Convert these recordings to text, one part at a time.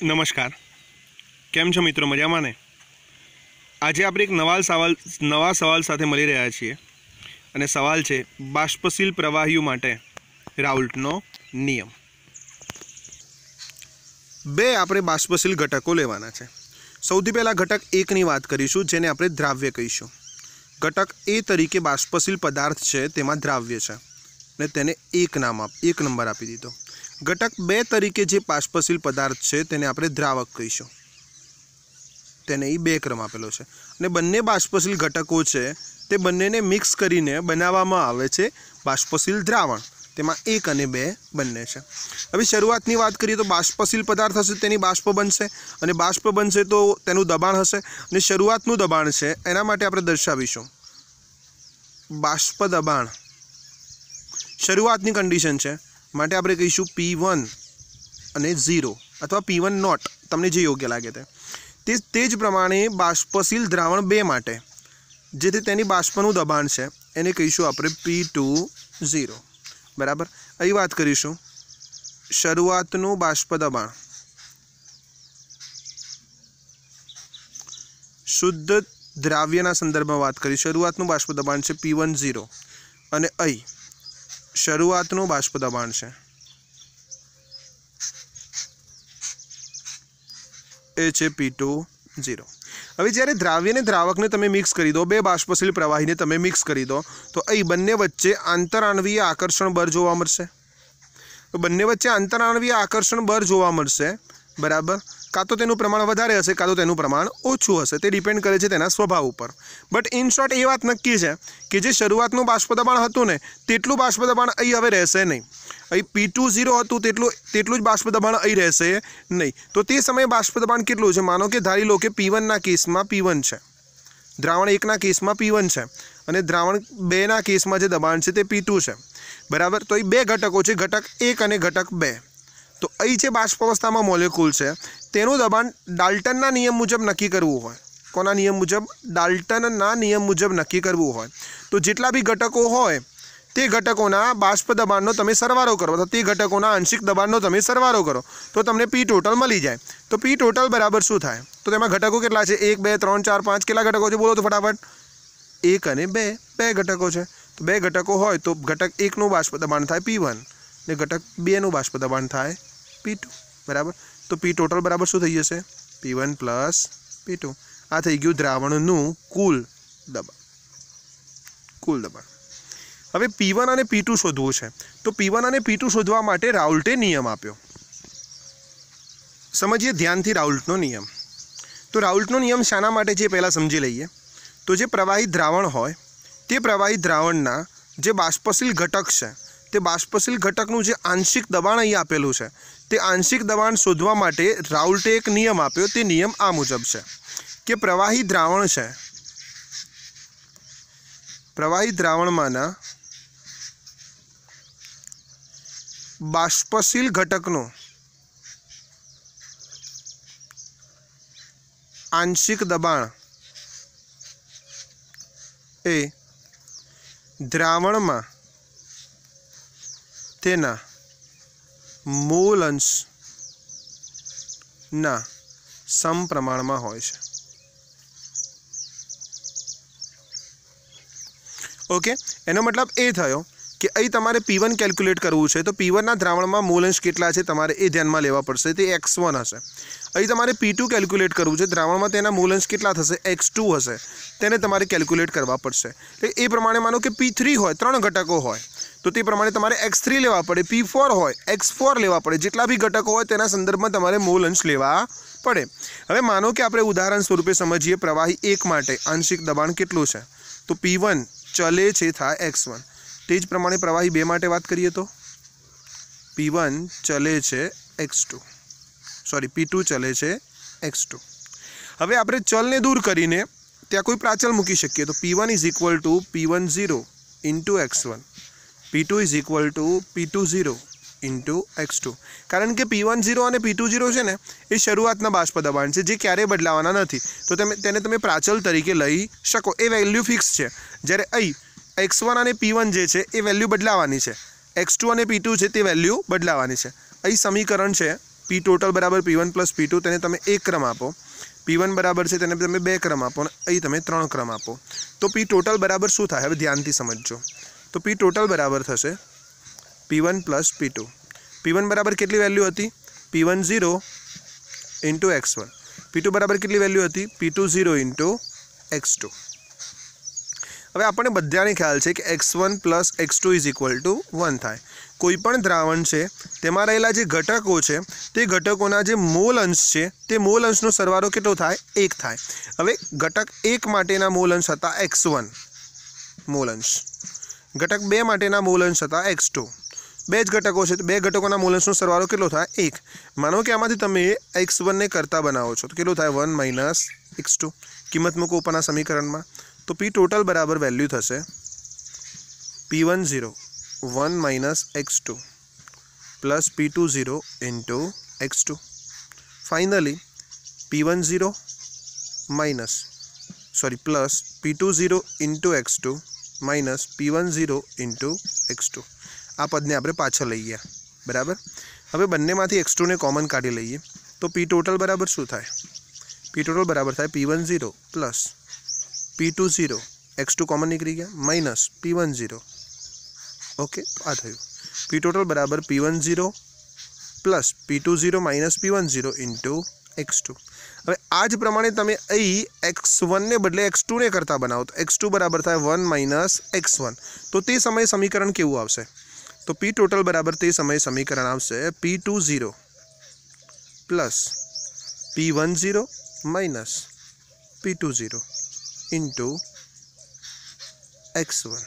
नमस्कार, केम छो मित्रों? मजामां ने? आज आप एक नवा सवाल साथे मळी रह्या छीए अने सवाल छे बाष्पशील प्रवाहीओ माटे राउल्टनो नियम। बे आपणे बाष्पशील घटको लेवाना छे। सौथी पहेला घटक 1 नी वात करीशुं, जेने आपणे द्राव्य कहीशुं। घटक ए तरीके बाष्पशील पदार्थ छे तेमां द्राव्य छे ने तेने 1 नंबर आपी दीधो। घटक 2 तरीके जे बाष्पशील पदार्थ है तेने आपणे द्रावक कहीशुं, तेने 2 क्रम आपेलो छे अने बंने बाष्पशील घटको छे ते बंनेने मिक्स करीने बनाववामां आवे छे बाष्पशील द्रावण। तेमां 1 अने 2 बंने छे। हवे शरूआतनी वात करीए तो बाष्पशील पदार्थ हशे तेनी बाष्प बनशे अने बाष्प बनशे तो तेनुं दबाण हशे अने शरूआतनुं दबाण छे एना माटे आपणे दर्शावीशुं बाष्प दबाण। शरूआतनी कंडीशन छे माटे आपणे कहीशुं P1 अने 0 अथवा P1 नॉट, तमने जे योग्य लागे ते ज प्रमाणे बाष्पशील द्रावण 2 माटे जेथी तेनी बाष्पनुं दबाण छे एने कहीशुं आपणे P2 0 बराबर। अहीं वात करीशुं शरूआतनुं बाष्प दबाण, शुद्ध द्राव्यना संदर्भमां वात करी। शरूआतनुं बाष्प दबाण छे P1 0 अने अहीं शरूआतनुं बाष्प दबाण छे ए छे P2 0। हवे ज्यारे द्राव्य ने द्रावक ने तमे मिक्स करी दो, 2 बाष्पशील प्रवाही ने तमे मिक्स करी दो तो अहीं बंने वच्चे आंतराण्वीय आकर्षण बळ जोवा मळशे। तो बंने वच्चे आंतराण्वीय आकर्षण बळ जोवा मळशे बराबर। का तो तेनुं प्रमाण वधारे हशे का तो तेनुं प्रमाण ओछुं हशे, ते डिपेन्ड करे छे तेना स्वभाव उपर। बट इन शॉर्ट ए वात नक्की छे कि जे शरूआतनुं बाष्प दबाण हतुं ने तेटલું बाष्प दबाण અહીં હવે રહેશે નહીં। અહીં P2 0 હતું તેટલું જ બાષ્પ દબાણ અહીં રહેશે નહીં। તો તે સમયે બાષ્પ દબાણ કેટલું છે? માનો કે ધારી લો કે P1 ના કેસમાં P1 છે, દ્રાવણ 1 ના કેસમાં P1 છે અને દ્રાવણ 2 ના કેસમાં જે દબાણ છે તે P2 છે બરાબર। તો અહીં 2 ઘટકો છે, ઘટક 1 અને ઘટક 2। तो અહીં જે બાષ્પાવસ્થામાં મોલેક્યુલ છે તેનું દબાણ ડાલ્ટનના નિયમ મુજબ નક્કી કરવું હોય, કોના નિયમ મુજબ? ડાલ્ટનના નિયમ મુજબ નક્કી કરવું હોય તો જેટલા બી ઘટકો હોય તે ઘટકોના બાષ્પ દબાણનો તમે સરવાળો કરો તો તે ઘટકોના આંશિક દબાણનો તમે સરવાળો કરો તો તમને P ટોટલ મળી જાય। તો P ટોટલ બરાબર શું થાય? તો તેમાં ઘટકો કેટલા છે? 1 2 3 4 5 કેટલા ઘટકો છે? બોલો તો ફટાફટ। 1 અને 2 2 ઘટકો છે। તો 2 ઘટકો હોય તો ઘટક 1 નું બાષ્પ દબાણ થાય P1 ને ઘટક 2 નું બાષ્પ દબાણ થાય P2 बराबर। तो P टोटल बराबर शू थई जशे? P1 plus P2। आ थई गयुं द्रावणनुं कुल दबाण। हवे P1 અને P2 शोधवुं छे तो P1 અને P2 शोधवा माटे राउल्टे नियम आप्यो। समझिए ध्यानथी राउल्टनो नियम। तो राउल्टनो नियम शाना माटे छे पहेला समजी लईए। तो जे प्रवाही द्रावण होय ते प्रवाही द्रावणना जे बाष्पशील घटक छे ते बाष्पशील घटकनुं जे आंशिक दबाण અહીં આપેલું છે તે आंशिक दबाण शोधवा माटे राउल्टे एक नियम आप्यो। ते नियम आ मुजब छे कि प्रवाही द्रावण छे, प्रवाही द्रावणमांना बाष्पशील घटकनुं आंशिक दबाण ए द्रावणमां तेना मूल अंश ना समप्रमाण में होय छे। ओके, एनो मतलब ए थयो कि અહીં તમારે P1 કેલ્ક્યુલેટ કરવું છે તો P1 ના દ્રાવણમાં મૂલ અંશ કેટલા છે તમારે એ ધ્યાનમાં લેવા પડશે, તે x1 હશે। અહીં તમારે P2 કેલ્ક્યુલેટ કરવું છે, દ્રાવણમાં તેના મૂલ અંશ કેટલા થશે? x2 હશે, તેને તમારે કેલ્ક્યુલેટ કરવા પડશે। એ પ્રમાણે માનો કે P3 હોય, 3 ઘટકો હોય तो ते प्रमाणे तमारे x3 लेवा पड़े, P4 होय x4 लेवा पड़े, जेटला भी घटको होय तेना संदर्भमां तमारे मोल अंश लेवा पड़े। हवे मानो कि आपणे उदाहरण स्वरूपे समझीए प्रवाही 1 माटे आंशिक दबाण केटलुं छे तो P1 चले छे थाय x1। ते ज प्रमाणे प्रवाही 2 माटे वात करीए तो P1 चले छे x2, सॉरी P2 चले छे x2। हवे आपणे चलने दूर करीने त्यां कोई प्राचल मूकी शकीए तो P1 = P1 0 * x1, P2 = P2 0 * x2। कारण के P1 0 અને P2 0 છે ને એ શરૂઆતના બાષ્પ દબાણ છે જે ક્યારેય બદલાવાના નથી, તો તેને તમે પ્રાચલ તરીકે લઈ શકો। એ વેલ્યુ ફિક્સ છે। જ્યારે અહીં x1 અને P1 જે છે એ વેલ્યુ બદલાવાની છે, x2 અને P2 છે તે વેલ્યુ બદલાવાની છે। અહીં સમીકરણ છે पी टोटल बराबर P1 + P2 तेने तमे एक क्रम आपो, P1 बराबर छे तेने तमे बे क्रम आपो, अहीं तमे त्रण क्रम आपो, तो P टोटल बराबर शुं थाय? हवे ध्यानथी समजजो। तो P टोटल बराबर थशे P1 + P2। P1 बराबर केटली वेल्यू हती? P1 0 * x1। P2 बराबर केटली वेल्यू हती? P2 0 * x2। હવે આપણને બધાને ખ્યાલ છે કે x1 + x2 = 1 થાય। કોઈપણ દ્રાવણ છે તેમાં રહેલા જે ઘટકો છે તે ઘટકોના જે મોલ અંશ છે તે મોલ અંશનો સરવાળો કેટલો થાય? 1 થાય। હવે ઘટક 1 માટેના મોલ અંશ હતા x1 મોલ અંશ, ઘટક 2 માટેના મોલ અંશ હતા x2। બે જ ઘટકો છે તો બે ઘટકોના મોલ અંશનો સરવાળો કેટલો થાય? 1। માનો કે આમાંથી તમે x1 ને કરતા બનાવો છો તો કેટલું થાય? 1 - x2। કિંમત મૂકો ઉપરના સમીકરણમાં तो P टोटल बराबर वैल्यू थशे P1 0 1 - x2 plus P2 0 * x2। Finally P1 0 plus P2 0 * x2 minus P1 0 * x2। आ पदने आपणे पाछळ लई गया बराबर। हवे बंनेमांथी x2 ने कॉमन काढी लईए तो P टोटल बराबर शुं थाय? P टोटल बराबर थाय P1 0 plus P2 0 x2 common निकली गया माइनस P1 0। ओके, आ थयुं P टोटल बराबर P1 0 plus P2 0 minus P1 0 * x2। हवे आ ज प्रमाणे तमे अहीं x1 ने बदले x2 ने करता बनावो तो x2 बराबर थाय 1 - x1। तो ते समय समीकरण केवुं आवशे? तो P टोटल बराबर ते समय समीकरण आवशे P2 0 plus P1 0 minus P2 0 * x1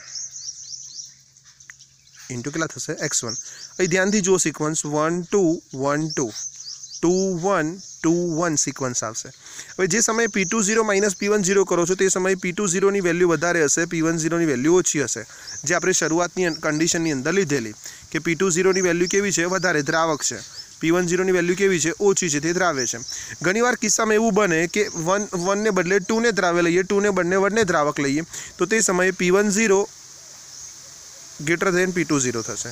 into કેટલા થશે? x1। અહીં ધ્યાનથી જો સિક્વન્સ 1 2 1 2 2 1 2 1 સિક્વન્સ આવશે। હવે જે સમયે P2 0 - P1 0 કરો છો તે સમયે P2 0 ની વેલ્યુ વધારે હશે, P1 0 ની વેલ્યુ ઓછી હશે, જે આપણે શરૂઆતની કન્ડિશનની અંદર લીધેલી કે P2 0 ની વેલ્યુ કેવી છે? વધારે દ્રાવક છે। P1 0 ની વેલ્યુ કેવી છે? ઓછી છે, તે દ્રાવ્ય છે। ઘણીવાર કિસ્સામાં એવું બને કે 1 ને બદલે 2 ને દ્રાવ્ય લઈએ, 2 ને બદલે 1 ને દ્રાવક લઈએ તો તે સમયે P1 0 > P2 0 થશે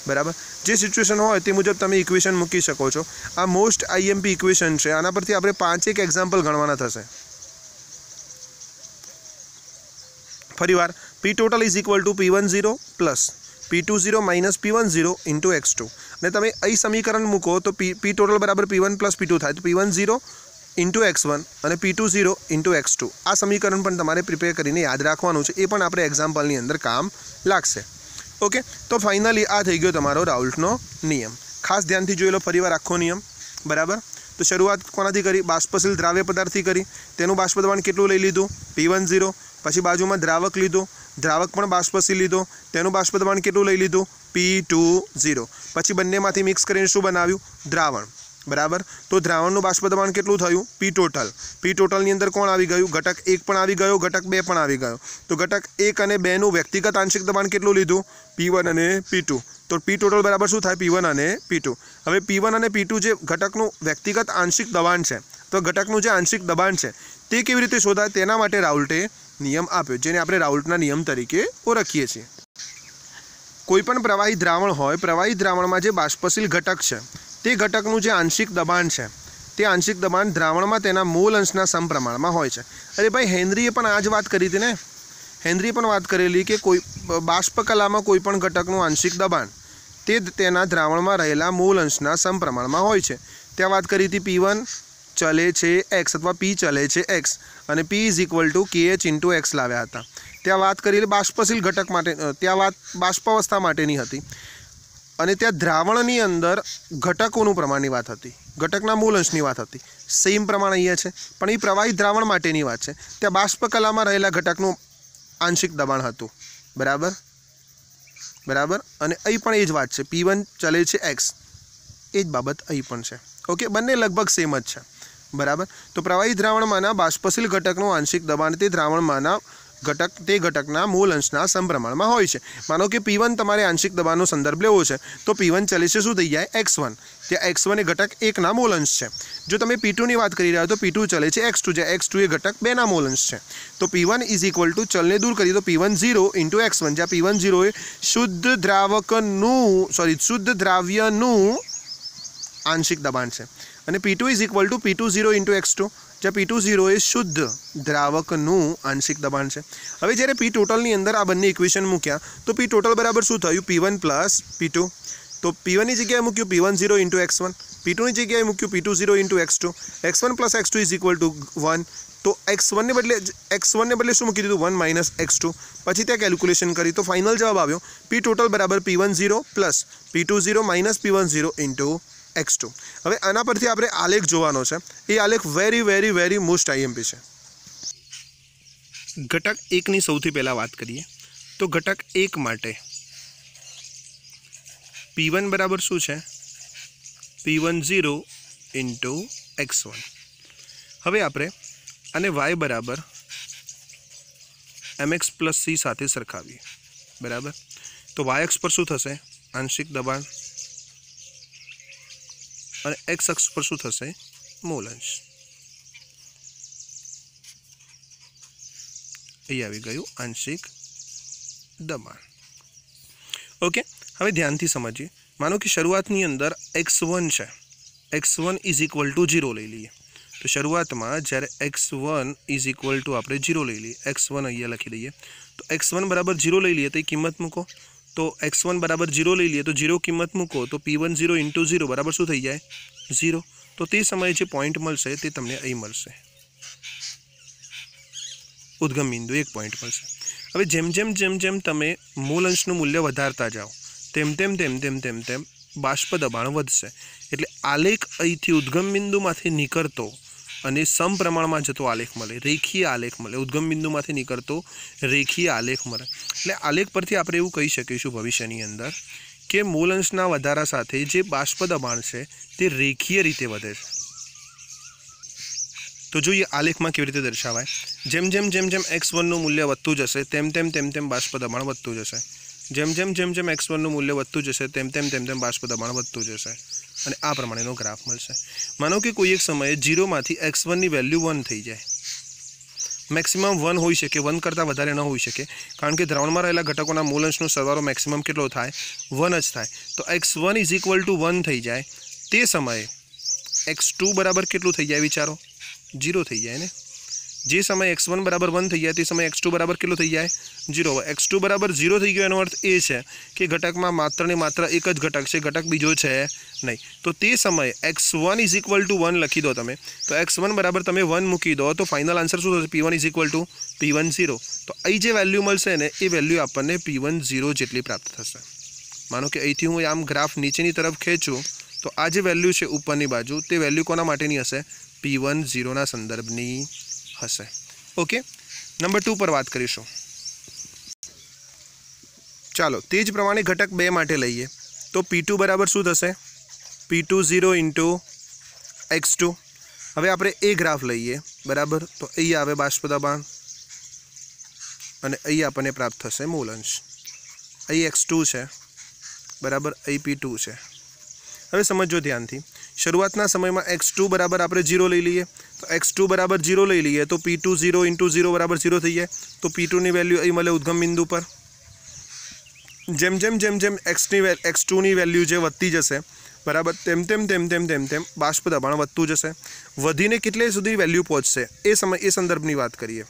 બરાબર। જે સિચ્યુએશન હોય તે મુજબ તમે ઇક્વેશન મૂકી શકો છો। આ મોસ્ટ IMP ઇક્વેશન છે, આના પરથી આપણે 5 એક્ઝામ્પલ ગણવાના થશે। ફરીવાર P total = P1 0 plus P2 0 - P1 0 * x2। ने तमे अहीं समीकरण मूको तो P टोटल बराबर P1 + P2 थाय तो P1 0 * x1 અને P2 0 * x2। आ समीकरण पण तमारे प्रिपेर करीने याद राखवानुं छे, ए पण आपणे एक्झाम्पलनी अंदर काम लागशे। ओके, तो फाइनली आ थई गयो तमारो राउल्टनो नियम। खास ध्यानथी जोई लो फरीवार आखो नियम बराबर। तो शुरुआत कोनाथी करी? बाष्पशील द्राव्य पदार्थथी करी। तेनुं बाष्प दबाण केटલું લઈ લીધું? P1 0। પછી બાજુમાં દ્રાવક લીધું, દ્રાવક પણ બાષ્પશીલ લીધો, તેનું બાષ્પ દબાણ કેટલું લઈ લીધું? P2 0। પછી બંનેમાંથી મિક્સ કરીને શું બનાવ્યું? દ્રાવણ બરાબર। તો દ્રાવણનું બાષ્પ દબાણ કેટલું થયું? P total. P ટોટલની અંદર કોણ આવી ગયું? ઘટક 1 પણ આવી ગયો, ઘટક 2 પણ આવી ગયો। તો ઘટક 1 અને 2 નું વ્યક્તિગત આંશિક દબાણ કેટલું લીધું? P1 અને P2। તો P ટોટલ બરાબર શું થાય? P1 અને P2। હવે P1 અને P2 જે ઘટકનું વ્યક્તિગત આંશિક દબાણ છે, તો ઘટકનું જે આંશિક દબાણ છે તે કેવી રીતે શોધાય તેના માટે રાઉલ્ટે નિયમ આપ્યો, જેને આપણે રાઉલ્ટના નિયમ તરીકે ઓળખીએ છીએ। કોઈપણ પ્રવાહી દ્રાવણ હોય, પ્રવાહી દ્રાવણમાં જે બાષ્પશીલ ઘટક છે તે ઘટકનું જે આંશિક દબાણ છે તે આંશિક દબાણ દ્રાવણમાં તેના મોલ અંશના સમપ્રમાણમાં હોય છે। અરે ભાઈ, હેનરીએ પણ આ જ વાત કરી હતી ને। હેનરીએ પણ વાત કરેલી કે કોઈ બાષ્પ કલામાં કોઈપણ ઘટકનું આંશિક દબાણ તે તેના દ્રાવણમાં રહેલા મોલ અંશના સમપ્રમાણમાં હોય છે। ત્યાં વાત કરી હતી P1 ચલે છે x અથવા P ચલે છે x અને P = KH * x લાવ્યા હતા। ત્યાં વાત કરી બાષ્પશીલ ઘટક માટે, ત્યાં વાત બાષ્પાવસ્થા માટેની હતી અને ત્યાં દ્રાવણની અંદર ઘટકોનું પ્રમાણની વાત હતી, ઘટકના મોલ અંશની વાત હતી। સેમ પ્રમાણ અહીંયા છે, પણ એ પ્રવાહી દ્રાવણ માટેની વાત છે। ત્યાં બાષ્પ કલામાં રહેલા ઘટકનું આંશિક દબાણ હતું બરાબર બરાબર। અને અહીં પણ એ જ વાત છે, P1 ચલે છે x, એ જ બાબત અહીં પણ છે। ઓકે, બંને લગભગ સેમ જ છે બરાબર। તો પ્રવાહી દ્રાવણમાંના બાષ્પશીલ ઘટકનું આંશિક દબાણ તે દ્રાવણમાંના ઘટકના મોલ અંશના સમપ્રમાણમાં હોય છે। માનો કે P1 તમારે આંશિક દબાણનો સંદર્ભ લેવો છે તો P1 ચલે છે શું થઈ જાય? x1। ત્યાં x1 એ ઘટક 1 ના મોલ અંશ છે। જો તમે P2 ની વાત કરી રહ્યા હો તો P2 ચલે છે x2, જ્યાં x2 એ ઘટક 2 ના મોલ અંશ છે। તો P1 = ચલને દૂર કરીએ તો P1 0 * x1, જ્યાં P1 0 એ શુદ્ધ દ્રાવ્યનું आंशिक दबाण है અને P2 is equal to P20 into X2 જ્યાં P20 એ શુદ્ધ દ્રાવકનું આંશિક દબાણ છે। હવે જ્યારે P ટોટલની અંદર આ બંને ઇક્વેશન મૂક્યા તો P ટોટલ બરાબર શું થયું P1 પ્લસ P2। તો P1 ની જગ્યાએ મૂક્યું P10 ઇન્ટુ X1, P2 ની જગ્યાએ મૂક્યું P20 into X2, X1 plus X2 is equal two 1। તો X1 ને બદલે શું મૂકી દીધું 1 માઇનસ X2। પછી ત્યાં કેલ્ક્યુલેશન કરી તો ફાઇનલ જવાબ આવ્યો P ટોટલ બરાબર P10 plus P20 minus P10 into X2। હવે આના પરથી આપણે આલેખ જોવાનો છે। એ આલેખ very very very most IMP છે। ઘટક 1 ની સૌથી પહેલા વાત કરીએ તો ઘટક 1 માટે P1 બરાબર શું છે P10 ઇન્ટુ X1। હવે આપણે આને y બરાબર mx પ્લસ c સાથે સરખાવીએ બરાબર। તો y અક્ષ પર શું થશે આંશિક દબાણ અને x અક્ષ પર શું થશે મોલ અંશ। અહીં આવી ગયું આંશિક દબાણ। ઓકે, હવે ધ્યાનથી સમજીએ। માનો કે શરૂઆતની અંદર x1 છે, x1 ઇઝ ઇક્વલ ટુ 0 લઈ લઈએ। તો શરૂઆતમાં જ્યારે x1 ઇઝ ઇક્વલ ટુ આપણે 0 લઈ લઈએ, x1 અહીંયા લખી દઈએ। તો x1 બરાબર 0 લઈ લઈએ તો એ કિંમત મૂકો। તો x1 બરાબર 0 લઈ લઈએ તો 0 કિંમત મૂકો તો P10 ઇન્ટુ 0 બરાબર શું થઈ જાય 0। તો તે સમયે જે પોઈન્ટ મળશે તે તમને અહીં મળશે, ઉદ્ગમ બિંદુ 1 પોઈન્ટ મળશે। હવે જેમ જેમ તમે મૂલ અંશનું મૂલ્ય વધારતા જાઓ તેમ બાષ્પ દબાણ વધશે। એટલે આલેખ અહીંથી ઉદ્ગમ બિંદુમાંથી નીકળતો અને સમપ્રમાણમાં જતો આલેખ મળે, રેખીય આલેખ મળે। ઉદ્ગમ બિંદુમાંથી નીકળતો રેખીય આલેખ મળે। એટલે આલેખ પરથી આપણે એવું કહી શકીશું ભવિષ્યની અંદર કે મૂલ અંશના વધારા સાથે જે બાષ્પ દબાણ છે તે રેખીય રીતે વધે છે। તો જોઈએ આલેખમાં કેવી રીતે દર્શાવાય। જેમ x1નું મૂલ્ય વધતું જશે તેમ બાષ્પ દબાણ વધતું જશે। જેમ x1નું મૂલ્ય વધતું જશે તેમ બાષ્પ દબાણ વધતું જશે અને આ પ્રમાણેનો ગ્રાફ મળશે। માનો કે કોઈ એક સમયે 0 માંથી x1ની વેલ્યુ 1 થઈ જાય, મેક્સિમમ 1 હોઈ શકે, 1 કરતાં વધારે ન હોઈ શકે, કારણ કે દ્રાવણમાં રહેલા ઘટકોના મૂલ અંશનો સરવાળો મેક્સિમમ કેટલો થાય 1 જ થાય। તો x1 ઇઝ ઇક્વલ ટુ 1 થઈ જાય તે સમયે x2 બરાબર કેટલું થઈ જાય વિચારો 0 થઈ જાય ને। જે સમયે x1 બરાબર 1 થઈ જાય તે સમયે x2 બરાબર કેટલું થઈ જાય 0। x2 બરાબર 0 થઈ ગયો એનો અર્થ એ છે કે ઘટકમાં માત્ર ને માત્ર એક જ ઘટક છે, ઘટક બીજો છે નહીં। તો તે સમયે x1 ઇઝ ઇક્વલ ટુ 1 લખી દો તમે, તો x1 બરાબર તમે 1 મૂકી દો તો ફાઇનલ આન્સર શું થશે P1 is equal two P10। તો અહીં જે વેલ્યુ મળશે ને એ વેલ્યુ આપણને P10 જેટલી પ્રાપ્ત થશે। માનો કે અહીંથી હું આમ ગ્રાફ નીચેની તરફ ખેંચું તો આ જે વેલ્યુ છે ઉપરની બાજુ તે વેલ્યુ કોના માટેની હશે P10ના સંદર્ભની હશે। ઓકે, નંબર 2 પર વાત કરીશું। ચાલો તે જ પ્રમાણે ઘટક 2 માટે લઈએ તો P2 બરાબર શું થશે P20 ઇન્ટુ X2। હવે આપણે એ ગ્રાફ લઈએ બરાબર, તો અહીં આવે બાષ્પ દબાણ અને અહીં આપણને પ્રાપ્ત થશે મૂલ અંશ। અહીં X2 છે બરાબર, અહીં P2 છે। હવે સમજો ધ્યાનથી, શરૂઆતના સમયમાં x2 બરાબર આપણે 0 લઈ લઈએ તો x2 બરાબર 0 લઈ લઈએ તો P20 ઇન્ટુ 0 બરાબર 0 થઈ જાય। તો P2ની વેલ્યુ અહીં મળે ઉદ્ગમ બિંદુ પર। જેમ x2ની વેલ્યુ જે વધતી જશે બરાબર તેમ બાષ્પ દબાણ વધતું જશે। વધીને કેટલે સુધી વેલ્યુ પહોંચશે એ સંદર્ભની વાત કરીએ।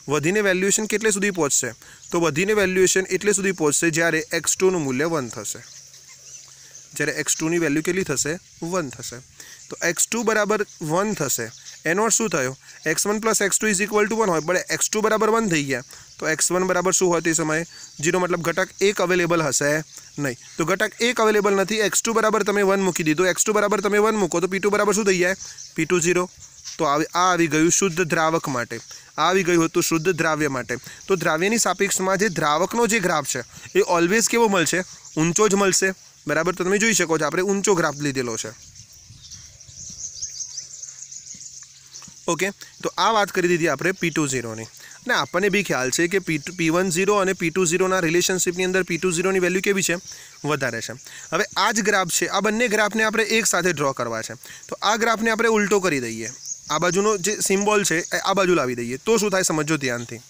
વધીને વેલ્યુએશન કેટલે સુધી પહોંચશે તો વધીને વેલ્યુએશન એટલે સુધી પહોંચશે જ્યારે x2નું મૂલ્ય 1 થશે। જ્યારે x2ની વેલ્યુ કેટલી થશે 1 થશે। તો x2 બરાબર 1 થશે એનો અર્થ શું થયો x1 plus x2 is equal two 1 હોય, પણ x2 બરાબર 1 થઈ ગયા તો x1 બરાબર શું હોય તે સમયે 0, મતલબ ઘટક 1 અવેલેબલ હશે નહીં। તો ઘટક 1 અવેલેબલ નથી, x2 બરાબર તમે 1 મૂકી દીધું, x2 બરાબર તમે 1 મૂકો તો P2 બરાબર શું થઈ જાય P20। તો આ આવી ગયું શુદ્ધ દ્રાવક માટે, આ આવી ગયું હતું શુદ્ધ દ્રાવ્ય માટે। તો દ્રાવ્યની સાપેક્ષમાં જે દ્રાવકનો જે ગ્રાફ છે એ ઓલવેઝ કેવો મળશે ઊંચો જ મળશે બરાબર। તો તમે જોઈ શકો છો આપણે ઊંચો ગ્રાફ લીધેલો છે। ઓકે, તો આ વાત કરી દીધી આપણે P20ની અને આપણને બી ખ્યાલ છે કે P10 અને P20ના રિલેશનશિપની અંદર P20ની વેલ્યુ કેવી છે વધારે છે। હવે આ જ ગ્રાફ છે, આ બંને ગ્રાફને આપણે એક સાથે ડ્રો કરવા છે તો આ ગ્રાફને આપણે ઉલટો કરી દઈએ, આ બાજુનો જે સિમ્બોલ છે એ આ બાજુ લાવી દઈએ તો શું થાય સમજો ધ્યાનથી।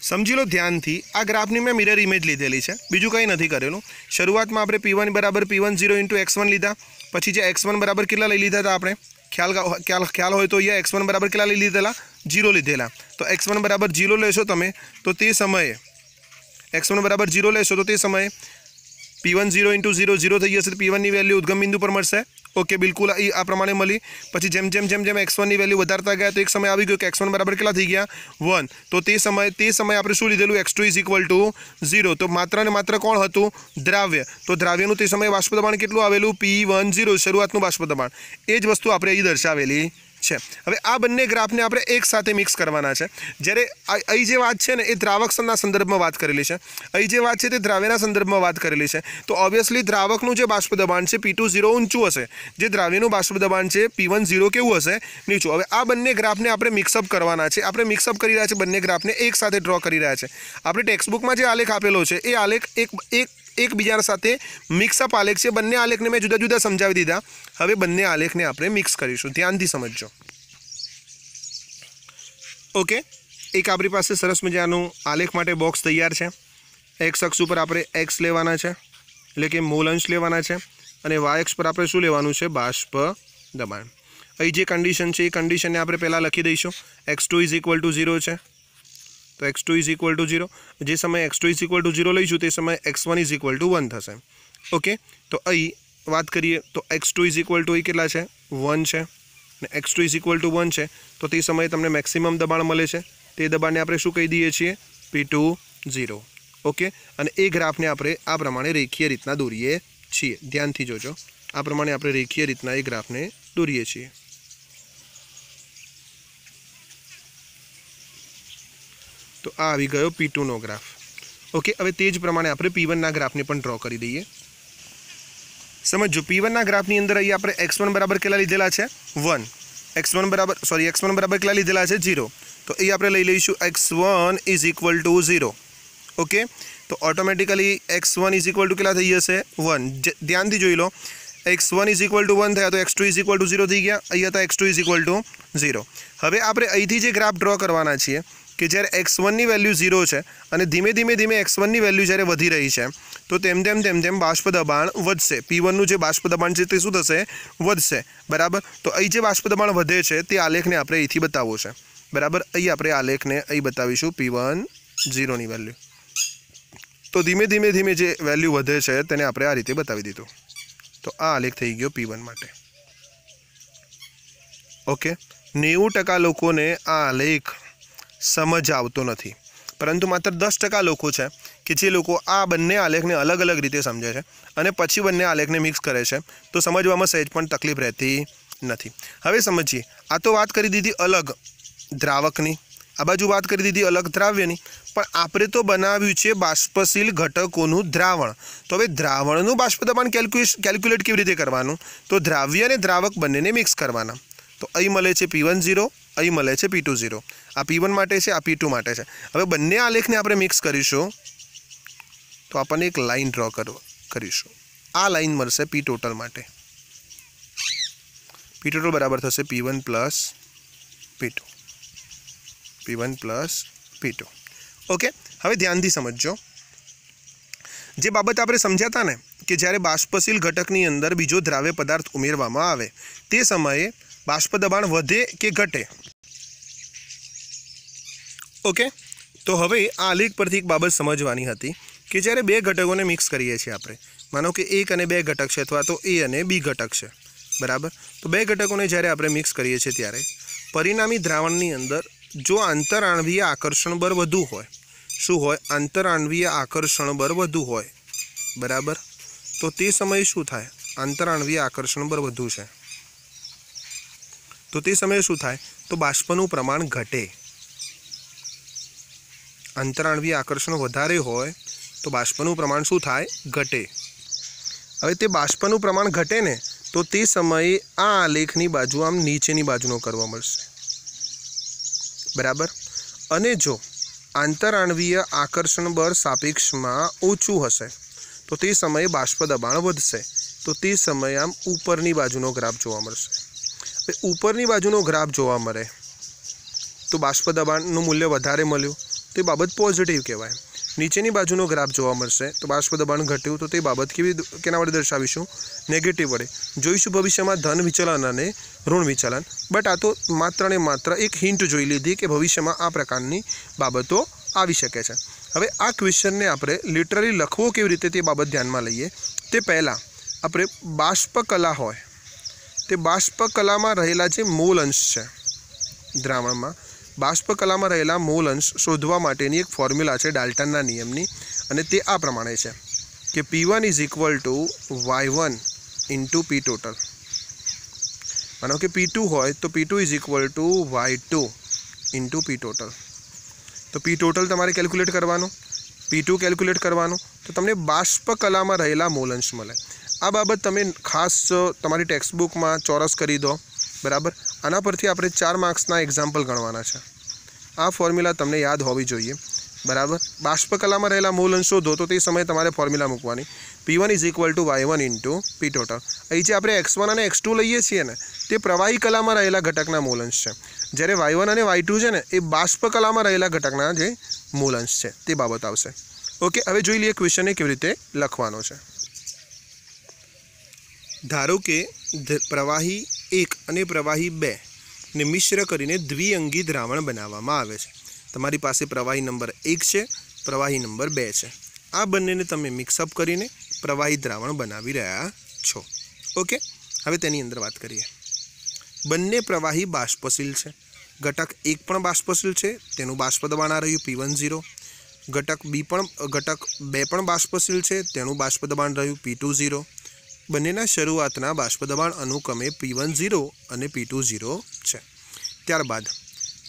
समझी लो ध्यान थी। आ ग्राफनी मैं मिरर इमेज लीधेली है, बीजू कहीं नहीं करेलू। शुरुआत में आपणे P1 बराबर P10 इंटू x1 लीधा, पछी जे x1 बराबर केटला लई लीधा था आपणे ख्याल हो तो ये x1 बराबर केटला लई लीधेला 0 लीधेला। तो x1 बराबर 0 लेशो तमे तो ते समये x1 बराबर 0 लेशो तो ते समये P1 0 इंटू 0 0 थी जशे। P1 की वेल्यू उद्गम बिंदु पर मळशे। ओके बिल्कुल आ प्रमाणे मळी। पछी GeM GeM GeM GeM x1 की वेल्यू वधारता गया तो एक समय आई गयो कि x1 बराबर केटला थी गया 1। तो ते समय आपणे शुं लीधेलुं x2 इज इक्वल टू 0। तो मात्र ने मात्र कोण हतुं? द्राव्य। तो द्राव्यनुं ते समय बाष्प दबाण केटलुं आवेलुं? P10 शरूआतनुं बाष्प दबाण। ए ज वस्तु आपणे અહીં दर्शावेली છે। હવે આ બંને ગ્રાફને આપણે એક સાથે મિક્સ કરવાના છે। જ્યારે અહીં જે વાત છે ને એ દ્રાવકના સંદર્ભમાં વાત કરેલી છે, અહીં જે વાત છે તે દ્રાવ્યના સંદર્ભમાં વાત કરેલી છે। તો ઓબ્વિયસલી દ્રાવકનું જે બાષ્પ દબાણ છે P20 ઊંચું હશે, જે દ્રાવ્યનું બાષ્પ દબાણ છે P10 કેવું હશે? નીચું। હવે આ બંને ગ્રાફને આપણે મિક્સઅપ કરવાના છે। આપણે મિક્સઅપ કરી રહ્યા છે, બંને ગ્રાફને એક સાથે ડ્રો કરી રહ્યા છે। આપણે ટેક્સ્ટબુકમાં જે આલેખ આપેલો છે એ આલેખ એકબીજા સાથે મિક્સઅપ આલેખ છે। બંને આલેખને મેં જુદા જુદા સમજાવી દીધા। હવે બંને આલેખને આપણે મિક્સ કરીશું, ધ્યાનથી સમજજો। ओके, एक आपणी पासे सरस मजानुं आलेख माटे बॉक्स तैयार है। एक्स अक्ष पर आपणे एक्स लेवाना छे એટલે કે મોલ અંશ લેવાના છે અને વાય અક્ષ પર આપણે શું લેવાનું છે? બાષ્પ દબાણ। અહીં જે કન્ડિશન છે એ કન્ડિશનને આપણે પહેલાં લખી દઈશું। x2 ઇઝ ઇક્વલ ટુ 0 છે તો x2 ઇઝ ઇક્વલ ટુ 0। જે સમયે x2 ઇઝ ઇક્વલ ટુ 0 લઈશું તે સમયે x1 ઇઝ ઇક્વલ ટુ 1 થશે। ઓકે, તો અહીં વાત કરીએ તો x2 ઇઝ ઇક્વલ ટુ કેટલા છે? 1 છે ને x2 ઇઝ ઇક્વલ ટુ 1 છે। તો તે સમયે તમને મેક્સિમમ દબાણ મળે છે, તે દબાણને આપણે શું કહી દઈએ છીએ? P20। ओके, અને એ ગ્રાફને આપણે આ પ્રમાણે રેખીય રીતના દોરીએ છીએ। ધ્યાનથી જોજો, આ પ્રમાણે આપણે રેખીય રીતના એ ગ્રાફને દોરીએ છીએ। તો આ આવી ગયો P2 નો ગ્રાફ। ઓકે, હવે તે જ પ્રમાણે આપણે P1 ના ગ્રાફને પણ ડ્રો કરી દઈએ। સમજો, P1 ના ગ્રાફની અંદર અહીં આપણે x1 બરાબર કેટલા લીધેલા છે? 1। x1 બરાબર કેટલા લીધેલા છે? 0। તો અહીં આપણે લઈ લઈશું x1 is equal to 0। Okay, तो automatically x1 is equal to के थी जैसे 1। ध्यान थी जोई लो, x1 इज इक्वल टू 1 थे तो x2 इज इक्वल टू 0 थी गया। अहीं था x2 इज इक्वल टू 0। हवे आपणे અહીંથી જે ગ્રાફ ડ્રો કરવાના છીએ કે જ્યારે x1 ની વેલ્યુ 0 છે અને ધીમે ધીમે x1 ની વેલ્યુ જ્યારે વધી રહી છે તો તેમ તેમ બાષ્પ દબાણ વધશે। P1 નું જે બાષ્પ દબાણ છે તે શું થશે? વધશે, બરાબર। તો અહીં જે બાષ્પ દબાણ વધે છે તે આલેખને આપણે અહીંથી બતાવવો છે, બરાબર। અહીં આપણે આલેખને અહીં બતાવીશું P10 ની વેલ્યુ। तो धीमे धीमे जो वेल्यू वधे छे तेने आपणे आ रीते बतावी दीधुं। तो आ आलेख थई गयो P1 माटे। ओके, 90% लोकोने आ आलेख समझ आवतो नथी, परंतु मात्र 10% लोको छे कि जे लोको आ बंने आलेखने अलग अलग रीते समझे छे अने पछी बंने आलेखने मिक्स करे छे तो समझवामां सहेज पण तकलीफ रहती नथी। हवे समझीए, आ तो बात करी दीधी अलग द्रावकनी, आ बाजू बात करी दीधी अलग द्राव्यनी, पण आपणे तो बनाव्युं छे बाष्पशील घटकोनुं द्रावण। तो हवे द्रावणनुं बाष्प दबाण केल्क्युलेट केवी रीते करवानुं? तो द्राव्य अने द्रावक बंनेने मिक्स करवाना। तो અહીં મળે છે P10, અહીં મળે છે P20। આ P1 માટે છે, આ P2 માટે છે। હવે બંને આલેખને આપણે મિક્સ કરીશું તો આપણને એક લાઈન ડ્રો કરીશું। આ લાઈન મળશે P ટોટલ માટે। P ટોટલ બરાબર થશે P1 plus P2, P1 plus P2। Okay, હવે ધ્યાનથી સમજજો। જે બાબત આપણે સમજ્યા હતા ને કે જ્યારે બાષ્પશીલ ઘટકની અંદર બીજો દ્રાવ્ય પદાર્થ ઉમેરવામાં આવે તે સમયે બાષ્પ દબાણ વધે કે ઘટે? ઓકે, તો હવે આ આલેખ પરથી એક બાબત સમજવાની હતી કે જ્યારે બે ઘટકોને મિક્સ કરીએ છીએ આપણે, માનો કે 1 અને 2 ઘટક છે અથવા તો A અને B ઘટક છે, બરાબર। તો બે ઘટકોને જ્યારે આપણે મિક્સ કરીએ છીએ ત્યારે પરિણામી દ્રાવણની અંદર જો આંતરઆણવીય આકર્ષણ બળ વધુ હોય, શું હોય? આંતરઆણવીય આકર્ષણ બળ વધુ હોય, બરાબર। તો તે સમયે શું થાય? આંતરઆણવીય આકર્ષણ બળ વધુ છે તો તે સમયે શું થાય? તો બાષ્પનું પ્રમાણ ઘટે। આંતરઆણવીય આકર્ષણ વધારે હોય તો બાષ્પનું પ્રમાણ શું થાય? ઘટે। હવે તે બાષ્પનું પ્રમાણ ઘટે ને તો તે સમયે આ આલેખની બાજુ આમ નીચેની બાજુનો કરવો મળશે, બરાબર। અને જો આંતરઆણવીય આકર્ષણ બળ સાપેક્ષમાં ઓછું હશે તો તે સમયે બાષ્પ દબાણ વધશે, તો તે સમયે આમ ઉપરની બાજુનો ગ્રાફ જોવા મળશે। ऊपरनी बाजूनो ग्राफ जोवा मळे तो बाष्प दबाणनुं मूल्य वधारे मळ्युं, તે બાબત પોઝિટિવ કહેવાય। નીચેની બાજુનો ગ્રાફ જોવા મળશે તો બાષ્પ દબાણ ઘટ્યું તો તે બાબત કેના વડે દર્શાવીશું? નેગેટિવ વડે। જોઈશું ભવિષ્યમાં ધન વિચલન અને ઋણ વિચલન, બટ આ તો માત્ર ને માત્ર એક હિન્ટ જોઈ લીધી કે ભવિષ્યમાં આ પ્રકારની બાબતો આવી શકે છે। હવે આ ક્વેશ્ચનને આપણે લિટરલી લખવો કેવી રીતે તે બાબત ધ્યાનમાં લઈએ। તે પહેલાં આપણે બાષ્પકલા હોય તે બાષ્પકલામાં રહેલા જે મોલ અંશ છે દ્રાવણમાં, બાષ્પકલામાં રહેલા મોલ અંશ શોધવા માટેની એક ફોર્મ્યુલા છે ડાલ્ટનના નિયમની, અને તે આ પ્રમાણે છે કે P1 = Y1 × P total। માનો કે P2 હોય તો P2 = Y2 × P total। તો P total તમારે કેલ્ક્યુલેટ કરવાનું, P2 કેલ્ક્યુલેટ કરવાનું, તો તમને બાષ્પકલામાં રહેલા મોલ અંશ મળે। આ બાબત તમે ખાસ તમારી ટેક્સ્ટબુકમાં ચોરસ કરી દો, બરાબર। આના પરથી આપણે 4 માર્ક્સના એક્ઝામ્પલ ગણવાના છે। આ ફોર્મ્યુલા તમને યાદ હોવી જોઈએ, બરાબર। બાષ્પકલામાં રહેલા મોલ અંશ શોધો તો તે સમયે તમારે ફોર્મ્યુલા મૂકવાની, P1 = Y1 × P total। અહીં જે આપણે x1 અને x2 લઈએ છીએ ને તે પ્રવાહી કલામાં રહેલા ઘટકના મોલ અંશ છે, જ્યારે Y1 અને Y2 છે ને એ બાષ્પકલામાં રહેલા ઘટકના જે મોલ અંશ છે તે બાબત આવશે। ઓકે, હવે જોઈ લઈએ ક્વેશ્ચનને કેવી રીતે લખવાનો છે। ધારો કે પ્રવાહી 1 અને પ્રવાહી 2 ને મિશ્ર કરીને દ્વિઅંગી દ્રાવણ બનાવવામાં આવે છે। તમારી પાસે પ્રવાહી નંબર 1 છે, પ્રવાહી નંબર 2 છે। આ બંનેને તમે મિક્સઅપ કરીને પ્રવાહી દ્રાવણ બનાવી રહ્યા છો। ઓકે, હવે તેની અંદર વાત કરીએ। બંને પ્રવાહી બાષ્પશીલ છે। ઘટક 1 પણ બાષ્પશીલ છે, તેનું બાષ્પ દબાણ આ રહ્યું P10। ઘટક 2 પણ બાષ્પશીલ છે, તેનું બાષ્પ દબાણ રહ્યું P20। બંનેના શરૂઆતના બાષ્પ દબાણ અનુક્રમે P10 અને P20 છે। ત્યારબાદ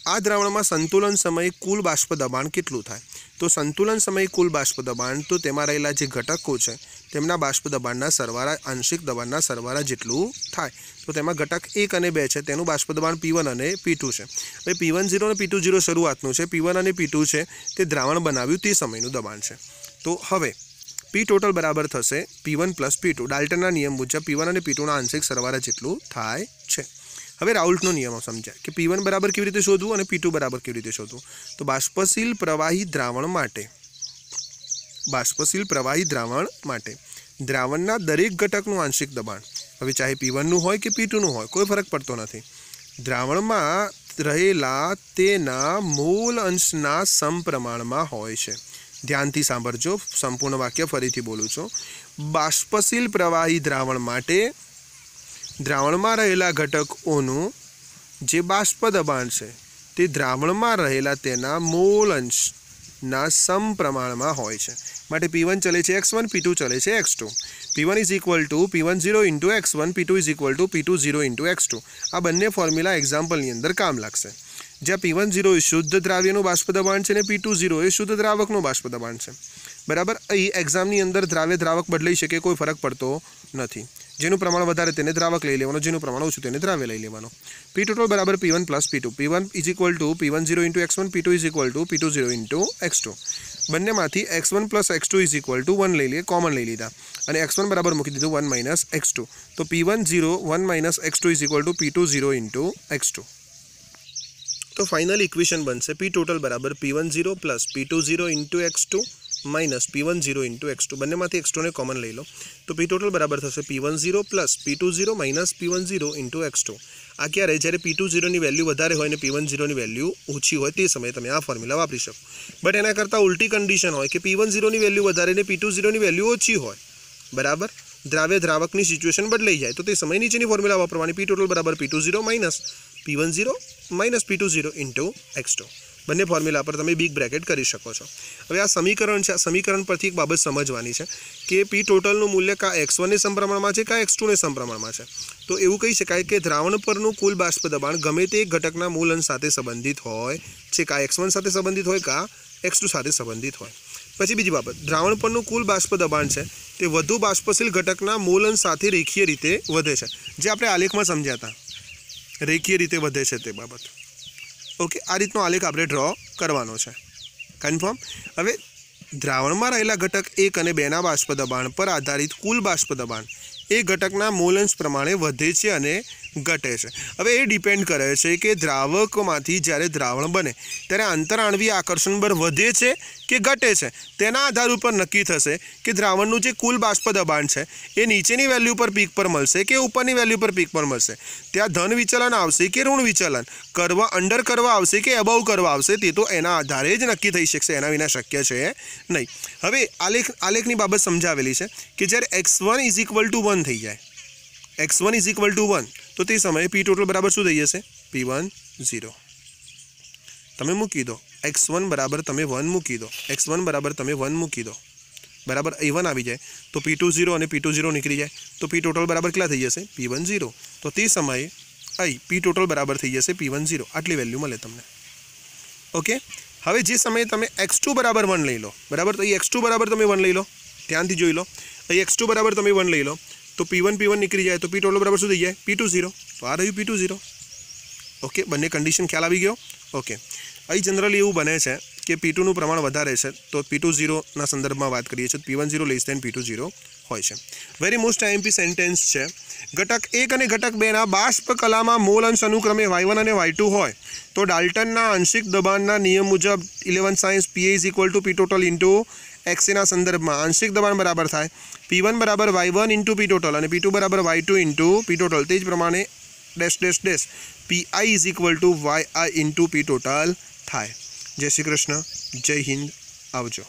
આ દ્રાવણમાં સંતુલન સમયે કુલ બાષ્પ દબાણ કેટલું થાય? તો સંતુલન સમયે કુલ બાષ્પ દબાણ તો તેમાં રહેલા જે ઘટકો છે તેમના બાષ્પ દબાણના સરવાળા, આંશિક દબાણના સરવાળા જેટલું થાય। તો તેમાં ઘટક 1 અને 2 છે, તેનું બાષ્પ દબાણ P1 અને P2 છે। હવે P10 અને P20 શરૂઆતનું છે, P1 અને P2 છે તે દ્રાવણ બનાવ્યું તે સમયનું દબાણ છે। તો હવે P total બરાબર થશે P1 + P2। ડાલ્ટનના નિયમ મુજબ P1 અને P2ના આંશિક સરવાળા જેટલું થાય છે। હવે રાઉલ્ટનો નિયમ સમજાય કે P1 બરાબર કેવી રીતે શોધવું અને P2 બરાબર કેવી રીતે શોધવું। તો બાષ્પશીલ પ્રવાહી દ્રાવણ માટે દ્રાવણના દરેક ઘટકનું આંશિક દબાણ, હવે ચાહે P1નું હોય કે P2નું હોય કોઈ ફરક પડતો નથી, દ્રાવણમાં રહેલા તેના મૂલ અંશના સમપ્રમાણમાં હોય છે। ધ્યાનથી સાંભળજો, સંપૂર્ણ વાક્ય ફરીથી બોલું છું। બાષ્પશીલ પ્રવાહી દ્રાવણ માટે દ્રાવણમાં રહેલા ઘટકોનું જે બાષ્પ દબાણ છે તે દ્રાવણમાં રહેલા તેના મૂળ અંશના સમપ્રમાણમાં હોય છે। માટે P1 ચલે છે x1, P2 ચલે છે x2। P1 = P10 × x1, P2 = P20 × x2। આ બંને ફોર્મ્યુલા એક્ઝામ્પલની અંદર કામ લાગશે, જ્યાં P10 એ શુદ્ધ દ્રાવ્યનું બાષ્પ દબાણ છે અને P20 એ શુદ્ધ દ્રાવકનું બાષ્પ દબાણ છે, બરાબર। અહીં એક્ઝામની અંદર દ્રાવ્ય દ્રાવક બદલાઈ શકે, કોઈ ફરક પડતો નથી। જેનું પ્રમાણ વધારે તેને દ્રાવક લઈ લેવાનો, જેનું પ્રમાણ ઓછું તેને દ્રાવ્ય લઈ લેવાનો। P total બરાબર P1 + P2। P1 = P10 × x1, P2 = P20 × x2। બંનેમાંથી x1 + x2 = 1 લઈ લઈએ, કોમન લઈ લીધા, અને x1 બરાબર મૂકી દીધું 1 - x2। તો P10 1 - x2 = P20 × x2। તો ફાઇનલ ઇક્વેશન બનશે P total બરાબર P10 + P20 × x2 - P10 × x2। બંનેમાંથી x2 ને કોમન લઈ લો તો P total બરાબર થશે P10 + P20 - P10 × x2। આ ક્યારે? જ્યારે P20ની વેલ્યુ વધારે હોય અને P10ની વેલ્યુ ઓછી હોય તે સમયે તમે આ ફોર્મ્યુલા વાપરી શકો। બટ એના કરતાં ઉલટી કન્ડિશન હોય કે P10ની વેલ્યુ વધારે અને P20ની વેલ્યુ ઓછી હોય, બરાબર, દ્રાવ્ય દ્રાવકની સિચ્યુએશન બદલાઈ જાય, તો તે સમય નીચેની ફોર્મ્યુલા વાપરવાની, P total બરાબર P20 - P10 - P20 × x2। બંને ફોર્મ્યુલા પર તમે બિગ બ્રેકેટ કરી શકો છો। હવે આ સમીકરણ છે, આ સમીકરણ પરથી એક બાબત સમજવાની છે કે P totalનું મૂલ્ય કા x1 ને સમપ્રમાણમાં છે કા x2 ને સમપ્રમાણમાં છે। તો એવું કહી શકાય કે દ્રાવણ પરનું કુલ બાષ્પ દબાણ ગમે તે એક ઘટકના મૂલ અંશ સાથે સંબંધિત હોય છે, કા x1 સાથે સંબંધિત હોય કા x2 સાથે સંબંધિત હોય। પછી બીજી બાબત, દ્રાવણ પરનું કુલ બાષ્પ દબાણ છે તે વધુ બાષ્પશીલ ઘટકના મૂલ અંશ સાથે રેખીય રીતે વધે છે, જે આપણે આલેખમાં સમજ્યા હતા, રેખીય રીતે વધે છે તે બાબત। ઓકે, આ રીતનો આલેખ આપણે ડ્રો કરવાનો છે, કન્ફર્મ। હવે દ્રાવણમાં રહેલા ઘટક 1 અને 2ના બાષ્પ દબાણ પર આધારિત કુલ બાષ્પ દબાણ એ ઘટકના મૂલ અંશ પ્રમાણે વધે છે અને ઘટે છે। હવે એ ડિપેન્ડ કરે છે કે દ્રાવકમાંથી જ્યારે દ્રાવણ બને ત્યારે આંતરાણવીય આકર્ષણ બળ વધે છે કે ઘટે છે, તેના આધાર ઉપર નક્કી થશે કે દ્રાવણનું જે કુલ બાષ્પ દબાણ છે એ નીચેની વેલ્યુ પર પીક પર મળશે કે ઉપરની વેલ્યુ પર પીક પર મળશે, ત્યાં ધન વિચલન આવશે કે ઋણ વિચલન, કર્વ અંડર કર્વ આવશે કે અબવ કર્વ આવશે, તે તો એના આધારે જ નક્કી થઈ શકશે, એના વિના શક્ય છે નહીં। હવે આલેખની બાબત સમજાવેલી છે કે જ્યારે x1 = 1 થઈ જાય, x1 = 1 तो ते समय पी टोटल बराबर शू थी जैसे P1 0 तमे मूकी दो, x1 बराबर तमे 1 मूकी दो, x1 बराबर तमे 1 मूकी दो बराबर A1 आ जाए तो P2 0 और P2 0 निकली जाए तो P टोटल बराबर क्या थी जैसे P1 0, तो ते समय आई P टोटल बराबर थी जैसे P1 0 आटली वेल्यू मळे तमने। ओके, हवे जे समय तमे x2 बराबर 1 लई लो बराबर, तो x2 बराबर तमे 1 लई लो, ध्यानथी जोई लो, x2 बराबर तमे 1 लई लो तो P1 निकली जाए तो P टोटल बराबर शू थी जाए P2 0, तो आ रही P2 0। ओके, बने कंडीशन ख्याल आवी गयो। ओके, अहीं जनरली एवं बने छे कि P2 નું પ્રમાણ વધારે છે તો P2 0 ના સંદર્ભમાં વાત કરીએ છીએ, P1 0 લેસ ધેન P2 0 હોય છે। વેરી મોસ્ટ આઈએમપી સેન્ટેન્સ છે, ઘટક 1 અને ઘટક 2 ના બાષ્પ કલામાં મોલ અંશ અનુક્રમે y1 અને y2 હોય તો ડાલ્ટનના આંશિક દબાણના નિયમ મુજબ 11 science Pa = P total into XA ના સંદર્ભમાં આંશિક દબાણ બરાબર થાય P1 બરાબર y1 into P total અને P2 બરાબર y2 into P total, તે જ પ્રમાણે dash dash dash Pi = yi into P total થાય। જય શ્રી કૃષ્ણ, જય હિન્દ, આવજો।